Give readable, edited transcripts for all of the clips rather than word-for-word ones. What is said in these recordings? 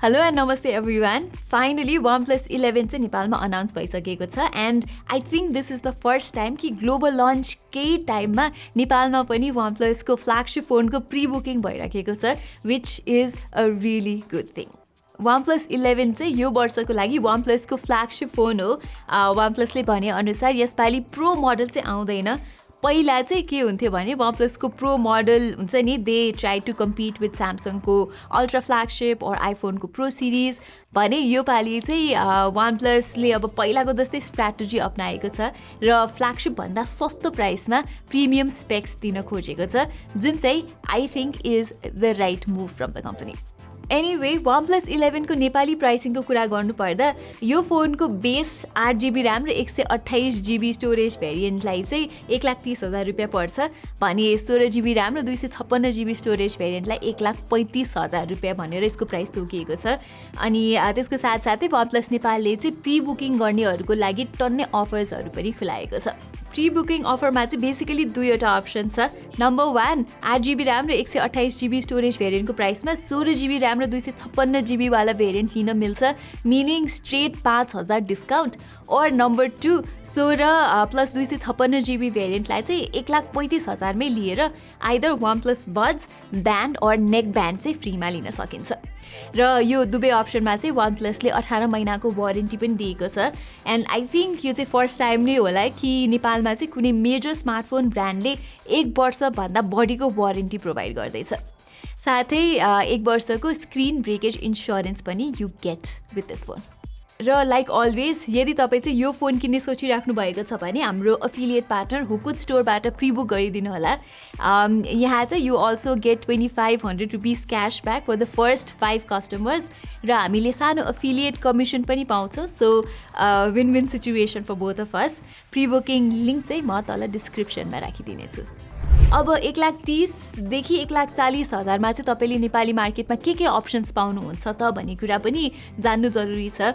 Hello and namaste everyone. Finally, OnePlus 11 चाहिँ नेपालमा announce भइसकेको छ and I think this is the first time कि ग्लोबल लन्च केही टाइममा नेपालमा पनि OnePlus को फ्ल्यागशिप फोनको प्री बुकिङ भइराखेको छ which is a really good thing. OnePlus 11 चाहिँ यो वर्षको लागि OnePlus को फ्ल्यागशिप फोन हो. OnePlus ले भने अनुसार यसपालि प्रो मोडल चाहिँ आउँदैन. पहिला चाहिँ के हुन्थ्यो भने OnePlus को प्रो मोडल हुन्छ नि they try to compete with Samsung को अल्ट्रा फ्ल्यागशिप और आइफोन को प्रो सिरिज भने यो पालि चाहिँ OnePlus ले अब पहिलाको जस्तै स्ट्र्याटेजी अपनाएको छ र फ्ल्यागशिप भन्दा सस्तो प्राइसमा प्रिमियम स्पेक्स दिन खोजेको छ जुन चाहिँ I think is the right move from the company. Anyway OnePlus 11 को नेपाली प्राइसिङको कुरा गर्नुपर्दा यो फोनको बेस 8GB ऱ्याम र 128GB स्टोरेज भेरिएन्टलाई चाहिँ 1,30,000 रुपियाँ पर्छ भने 16GB ऱ्याम र 256GB स्टोरेज भेरिएन्टलाई 1,35,000 रुपियाँ भनेर यसको प्राइस तोकिएको छ. अनि त्यसको साथसाथै OnePlus नेपालले चाहिँ प्री बुकिङ गर्नेहरूको लागि टन्नै अफर्सहरू पनि खुलाएको छ. प्री बुकिङ अफरमा चाहिँ बेसिकली दुईवटा अप्सन छ. नम्बर 1 8GB ऱ्याम र 128GB स्टोरेज भेरिएन्टको प्राइसमा 16GB ऱ्याम र 256GB वाला भेरिएन्ट लिन मिल्छ मिनिङ स्ट्रेट 5,000 डिस्काउन्ट. और नम्बर 2 16 प्लस 256GB भेरिएन्टलाई चाहिँ 1,35,000 मै लिएर आइदर OnePlus बड्स ब्यान्ड और नेक ब्यान्ड चाहिँ फ्रीमा लिन सकिन्छ. र यो दुवै अप्सनमा चाहिँ OnePlus ले 18 महिनाको वारेन्टी पनि दिएको छ. एन्ड आई थिंक यो चाहिँ फर्स्ट टाइम नै होला कि नेपालमा चाहिँ कुनै मेजर स्मार्टफोन ब्रान्डले 1 वर्ष भन्दा बढीको वारेन्टी प्रोभाइड गर्दैछ. साथै 1 वर्षको स्क्रिन ब्रेकेज इन्स्योरेन्स पनि you get with this phone. र लाइक अलवेज यदि तपाईँ चाहिँ यो फोन किन्ने सोचिराख्नु भएको छ भने हाम्रो अफिलिएट पार्टनर हुकुट स्टोरबाट प्रिबुक गरिदिनु होला. यहाँ चाहिँ you also get 2500 rupees cashback for the first 5 customers र हामीले सानो अफिलिएट कमिसन पनि पाउँछौँ. So win win situation for both of us. Prebooking link चाहिँ म तल डिस्क्रिप्सनमा राखिदिनेछु. अब 1,30,000 देखि 1,40,000 मा चाहिँ तपाईले नेपाली मार्केटमा के अप्सन्स पाउनुहुन्छ त भन्ने कुरा पनि जान्नु जरुरी छ.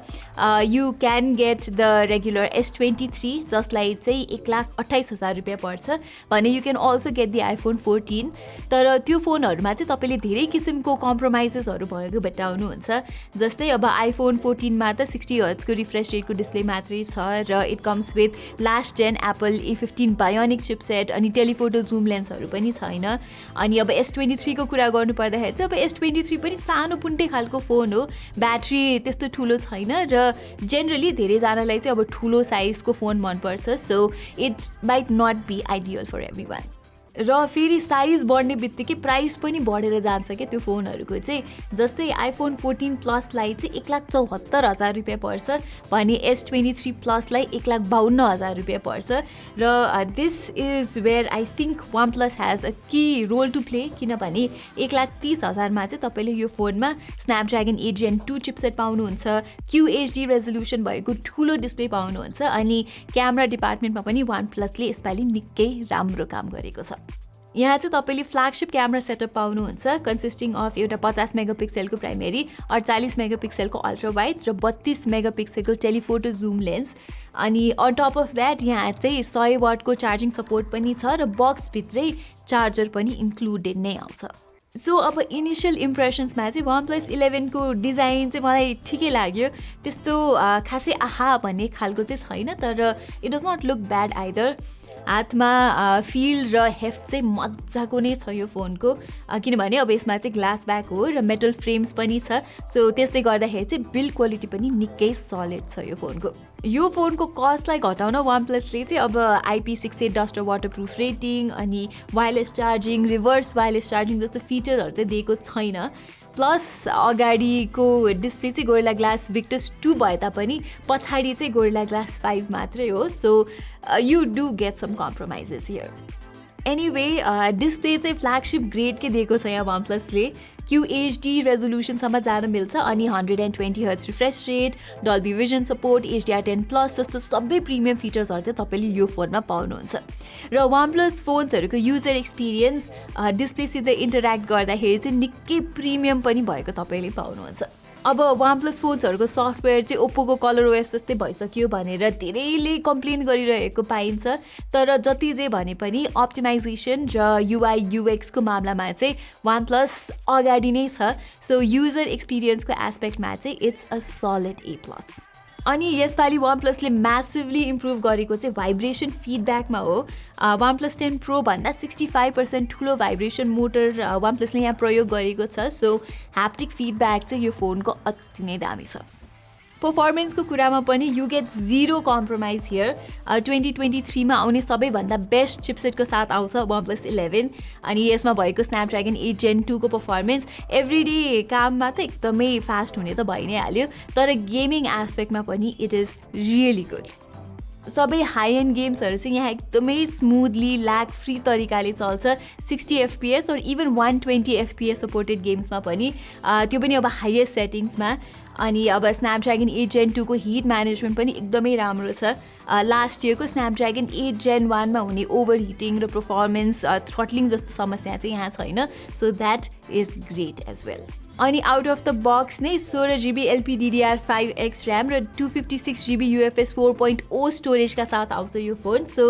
You can get the regular S23 जसलाई चाहिँ 1,28,000 रुपियाँ पर्छ भने you can also get the iPhone 14. तर त्यो फोनहरुमा चाहिँ तपाईले धेरै किसिमको कम्प्रोमाइजेसहरु भएको भेटाउनुहुन्छ. जस्तै अब iPhone 14 मा त 60Hz को रिफ्रेश रेटको डिस्प्ले मात्रै छ र it comes with last gen Apple A15 bionic chipset अनि टेलिफोटो जुम लेन्सहरु पनि छैन. अनि अब S23 को कुरा गर्नु पर्दाखेरि चाहिँ अब S23 पनि सानो पुन्टे खालको फोन हो. ब्याट्री त्यस्तो ठुलो छैन र जेनरली धेरै जनालाई चाहिँ अब ठुलो साइजको फोन मन पर्छ. So it might not be ideal for everyone. र फेरि साइज बढ्ने बित्तिकै प्राइस पनि बढेर जान्छ के त्यो फोनहरुको चाहिँ. जस्तै iPhone 14 प्लसलाई चाहिँ 1,74,000 रुपियाँ पर्छ भने S23 प्लसलाई 1,52,000 रुपियाँ पर्छ. र this is where I think OnePlus has a key role to play किनभने 1,30,000 मा चाहिँ तपाईले यो फोनमा Snapdragon 8 Gen 2 चिपसेट पाउनुहुन्छ. QHD रेजोल्युसन भएको ठुलो डिस्प्ले पाउनुहुन्छ अनि क्यामेरा डिपार्टमेन्टमा पनि OnePlus ले यसपालि निकै राम्रो काम गरेको छ. यहाँ चाहिँ तपाईले फ्ल्यागशिप क्यामेरा सेटअप पाउनुहुन्छ कन्सिस्टिङ अफ एउटा 50 मेगापिक्सलको प्राइमेरी 48 मेगापिक्सलको अल्ट्रा वाइड र 32 मेगापिक्सलको टेलिफोटो जुम लेन्स. अनि अन टप अफ द्याट यहाँ चाहिँ 100 वाटको चार्जिङ सपोर्ट पनि छ र बक्स भित्रै चार्जर पनि इन्क्लुडेड नै आउँछ. सो अब इनिशियल इम्प्रेसन्समा चाहिँ OnePlus 11 को डिजाइन चाहिँ मलाई ठिकै लाग्यो. त्यस्तो खासै आहा भन्ने खालको चाहिँ छैन तर it does not look bad either. हातमा फिल र हेफ्ट चाहिँ मजाको नै छ यो फोनको किनभने अब यसमा चाहिँ ग्लास ब्याक हो र मेटल फ्रेम्स पनि छ. सो त्यसले गर्दाखेरि चाहिँ बिल्ड क्वालिटी पनि निकै सलिड छ यो फोनको. यो फोनको कस्टलाई घटाउन OnePlusले चाहिँ अब IP68 डस्ट र वाटरप्रुफ रेटिङ अनि wireless charging reverse wireless charging जस्तो फिचरहरू चाहिँ दिएको छैन. प्लस अगाडिको डिस्प्ले चाहिँ गोरिल्ला ग्लास Victus 2 भए तापनि पछाडि चाहिँ गोरिल्ला ग्लास 5 मात्रै हो. So you do get some compromises here. Anyway display चाहिँ फ्ल्यागशिप ग्रेड के दिएको छ यहाँ OnePlusले. QHD रेजोल्युसनसम्म जान मिल्छ अनि 120Hz refresh rate, Dolby vision support, HDR10+ जस्तो सबै प्रिमियम फिचर्सहरू चाहिँ तपाईले यो फोनमा पाउनुहुन्छ. र OnePlus फोन्सहरुको युजर एक्सपिरियन्स डिस्प्लेसित इन्टरेक्ट गर्दाखेरि चाहिँ निकै प्रिमियम पनि भएको तपाईले पाउनुहुन्छ. अब OnePlus फोन्सहरूको सफ्टवेयर चाहिँ ओप्पोको कलर OS जस्तै भइसक्यो भनेर धेरैले कम्प्लेन गरिरहेको पाइन्छ तर जति जे भने पनि अप्टिमाइजेसन र UI UX को मामलामा चाहिँ OnePlus अगाडि नै छ सो युजर एक्सपिरियन्सको एस्पेक्टमा चाहिँ इट्स अ सलिड A+. अनि यसपालि OnePlusले म्यासिभली इम्प्रुभ गरेको चाहिँ भाइब्रेसन फिडब्याकमा हो OnePlus 10 Pro भन्दा 65% ठुलो भाइब्रेसन मोटर OnePlusले यहाँ प्रयोग गरेको छ सो ह्याप्टिक फिडब्याक चाहिँ यो फोनको अति नै दामी छ पर्फर्मेन्सको कुरामा पनि you get zero compromise here 2023 मा आउने सबैभन्दा बेस्ट चिपसेटको साथ आउँछ OnePlus 11 अनि यसमा भएको Snapdragon 8 Gen 2 को पर्फर्मेन्स एभ्रीडे काममा त एकदमै फास्ट हुने त भइ नै हाल्यो तर गेमिङ एस्पेक्टमा पनि इट इज रियली गुड सबै हाई एन्ड गेम्सहरू चाहिँ यहाँ एकदमै स्मुथली ल्याग फ्री तरिकाले चल्छ 60 FPS और इभन 120 FPS सपोर्टेड गेम्समा पनि त्यो पनि अब हाइएस्ट सेटिङ्समा अनि अब Snapdragon 8 Gen 2 को हिट म्यानेजमेन्ट पनि एकदमै राम्रो छ लास्ट इयरको Snapdragon 8 Gen 1 मा हुने ओभर हिटिङ र पर्फर्मेन्स थ्रटलिङ जस्तो समस्या चाहिँ यहाँ छैन so that is great as well अनि आउट अफ द बक्स नै 16GB LPDDR5X ऱ्याम र 256GB UFS 4.0 स्टोरेजका साथ आउँछ यो फोन सो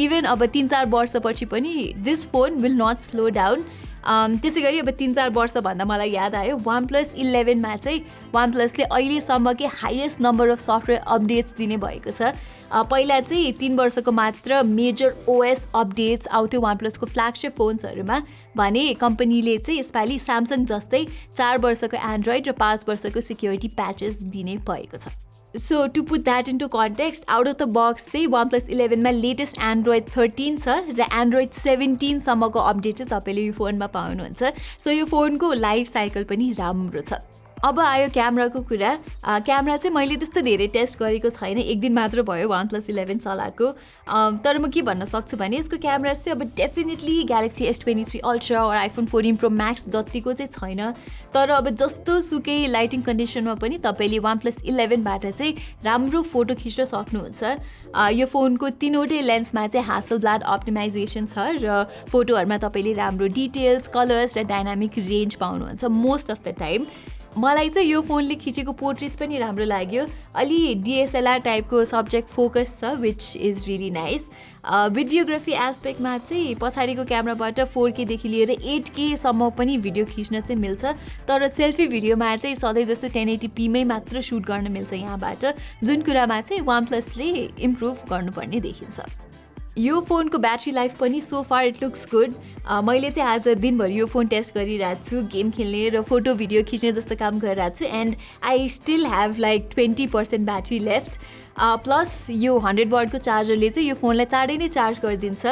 इभन अब 3-4 वर्षपछि पनि this phone will not slow down त्यसै गरी अब 3-4 वर्ष भन्दा मलाई याद आयो OnePlus 11 मा चाहिँ OnePlusले अहिलेसम्मकै highest number of software updates दिने भएको छ पहिला चाहिँ 3 वर्षको मात्र मेजर OS अपडेट्स आउँथ्यो OnePlusको फ्ल्यागशिप फोन्सहरूमा भने कम्पनीले चाहिँ यसपालि स्यामसङ जस्तै 4 वर्षको एन्ड्रोइड र 5 वर्षको सिक्युरिटी प्याचेस दिने भएको छ So to put that into context, out of the box say OnePlus 11 मा लेटेस्ट Android 13 छ र Android 17 सम्मको अपडेट चाहिँ तपाईले यो फोनमा पाउनुहुन्छ सो यो फोनको लाइफ साइकल पनि राम्रो छ अब आयो क्यामेराको कुरा क्यामेरा चाहिँ मैले त्यस्तो धेरै टेस्ट गरेको छैन एक दिन मात्र भयो OnePlus 11 चलाएको तर म के भन्न सक्छु भने यसको क्यामेरा चाहिँ अब definitely Galaxy S23 Ultra or iPhone 14 Pro Max जतिको चाहिँ छैन तर अब जस्तो सुकै लाइटिङ कन्डिसनमा पनि तपाईले OnePlus 11 बाट चाहिँ राम्रो फोटो खिच्न सक्नुहुन्छ यो फोनको तीनवटै लेन्समा चाहिँ Hasselblad अप्टिमाइजेसन छ र फोटोहरुमा तपाईले राम्रो डिटेल्स कलर्स र डायनामिक रेन्ज पाउनुहुन्छ मोस्ट अफ द टाइम मलाई चाहिँ यो फोनले खिचेको पोर्ट्रेट्स पनि राम्रो लाग्यो अलि DSLR टाइपको सब्जेक्ट फोकस छ which is really nice videography एस्पेक्टमा चाहिँ पछाडिको क्यामेराबाट 4K देखि लिएर 8K सम्म पनि भिडियो खिच्न चाहिँ मिल्छ तर सेल्फी भिडियोमा चाहिँ सधैँ जस्तो 1080p मै मात्र सुट गर्न मिल्छ यहाँबाट जुन कुरामा चाहिँ OnePlusले इम्प्रुभ गर्नुपर्ने देखिन्छ यो फोनको ब्याट्री लाइफ पनि so far it looks good मैले चाहिँ आज दिनभरि यो फोन टेस्ट गरिरहेको छु गेम खेल्ने र फोटो भिडियो खिच्ने जस्तो काम गरिरहेको छु and I still have like 20% battery left plus यो 100W को चार्जरले चाहिँ यो फोनलाई चाँडै नै चार्ज गरिदिन्छ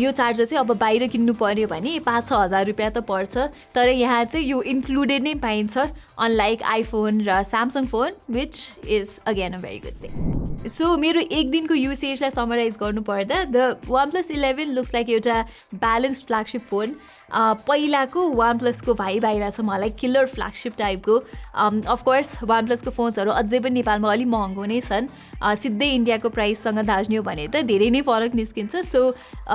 यो चार्जर चाहिँ अब बाहिर किन्नु पर्यो भने 5-6 हजार रुपियाँ त पर्छ तर यहाँ चाहिँ यो इन्क्लुडेड नै पाइन्छ अनलाइक आइफोन र Samsung phone which is again a very good thing so मेरो एक दिनको युसेजलाई समराइज गर्नु पर्दा द OnePlus 11 लुक्स लाइक एउटा ब्यालेन्स्ड फ्ल्यागशिप फोन पहिलाको OnePlusको भाइ बाहिर छ मलाई किलर फ्ल्यागशिप टाइपको अफकोर्स OnePlusको फोन्सहरू अझै पनि नेपालमा अलि महँगो नै छन् सिधै इन्डियाको प्राइससँग दाज्ने हो भने त धेरै नै फरक निस्किन्छ सो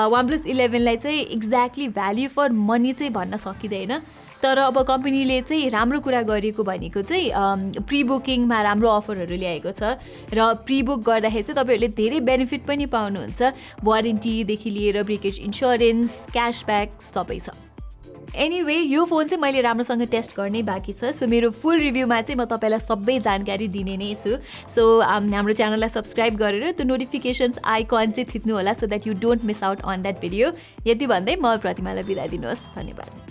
OnePlus 11 लाई चाहिँ एक्ज्याक्टली भ्याल्यु फर मनी चाहिँ भन्न सकिँदैन तर अब कम्पनीले चाहिँ राम्रो कुरा गरेको भनेको चाहिँ प्री बुकिङमा राम्रो अफरहरू ल्याएको छ र प्री बुक गर्दाखेरि चाहिँ तपाईहरुले धेरै बेनिफिट पनि पाउनुहुन्छ वारेन्टीदेखि लिएर ब्रेकेज इन्स्योरेन्स क्याशब्याक सबै छ एनीवे यो फोन चाहिँ मैले राम्रोसँग टेस्ट गर्नै बाँकी छ सो मेरो फुल रिभ्यूमा चाहिँ म तपाईलाई सबै जानकारी दिने नै छु सो हाम्रो च्यानललाई सब्स्क्राइब गरेर त्यो नोटिफिकेसन्स आइकन चाहिँ थिच्नु होला so that you don't miss out on that video यति भन्दै म प्रतिमालाई बिदा दिनुहोस् धन्यवाद